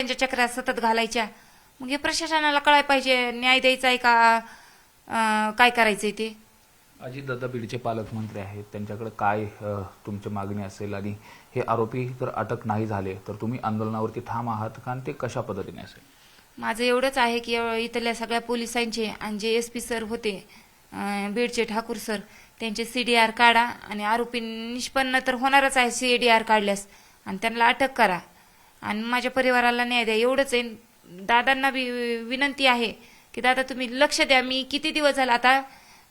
त्यांच्या चक्रात सतत घालायच्या. मग हे प्रशासनाला कळायला पाहिजे, न्याय द्यायचा आहे का काय करायचंय ते. अजितदादा बीडचे पालकमंत्री आहेत, त्यांच्याकडे काय तुमची मागणी असेल आणि हे आरोपी जर अटक नाही झाले तर तुम्ही आंदोलनावरती ठाम आहात का आणि ते कशा पद्धतीने असेल? माझं एवढंच आहे की इथल्या सगळ्या पोलिसांचे आणि जे SP सर होते बीडचे ठाकूर सर, त्यांचे CDR काढा आणि आरोपी निष्पन्न तर होणारच आहे CDR काढल्यास, आणि त्यांना अटक करा आणि माझ्या परिवाराला न्याय द्या. एवढंच आहे. दादांना विनंती आहे की दादा तुम्ही लक्ष द्या. मी किती दिवस झाला आता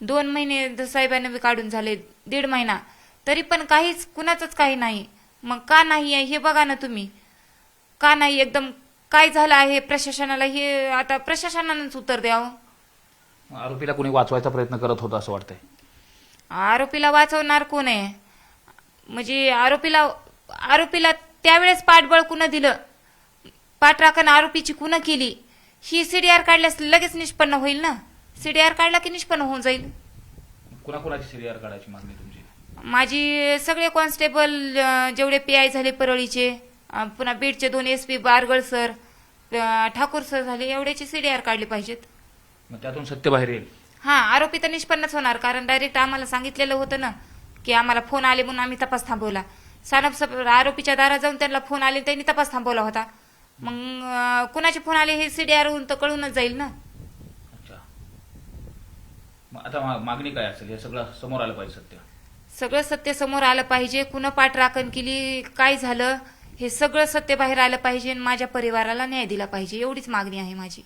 2 महिने साहेबांना बी काढून झाले, 1.5 महिना, तरी पण काहीच कुणाचंच काही नाही. मग का नाही आहे हे बघा ना तुम्ही, का नाही? एकदम काय झालं आहे प्रशासनाला हे आता प्रशासनानंच उत्तर द्यावं. आरोपीला कोणी वाचवायचा प्रयत्न करत होता असं वाटतंय? आरोपीला वाचवणार कोण आहे? म्हणजे आरोपीला त्यावेळेस पाठबळ कुणं दिलं, पाठराखण आरोपीची कुणं केली, ही CDR काढल्यास लगेच निष्पन्न होईल ना. CDR काढला की निष्पन्न होऊन जाईल. कुणाकुणाची CDR काढायची मागणी तुमची? माझी सगळे कॉन्स्टेबल जेवढे PI झाले परळीचे, पुन्हा बीडचे 2 SP Bargal sir, Thakur sir झाले, एवढ्याची CDR काढली पाहिजेत. मग त्यातून सत्य बाहेर येईल? हा, आरोपी तर निष्पन्नच होणार, कारण डायरेक्ट आम्हाला सांगितलेलं होतं ना की आम्हाला फोन आले म्हणून आम्ही तपास थांबवला. सानप आरोपीच्या दारात जाऊन त्यांना फोन आले, त्यांनी तपास थांबवला होता. मग कुणाचे फोन आले हे CDR होऊन तर कळूनच जाईल ना. अच्छा, मग आता मागणी काय असेल? हे सगळं समोर आलं पाहिजे, सगळं सत्य समोर आलं पाहिजे. कुणं पाठराखण केली, काय झालं, हे सगळं सत्य बाहेर आलं पाहिजे आणि माझ्या परिवाराला न्याय दिला पाहिजे. एवढीच मागणी आहे माझी.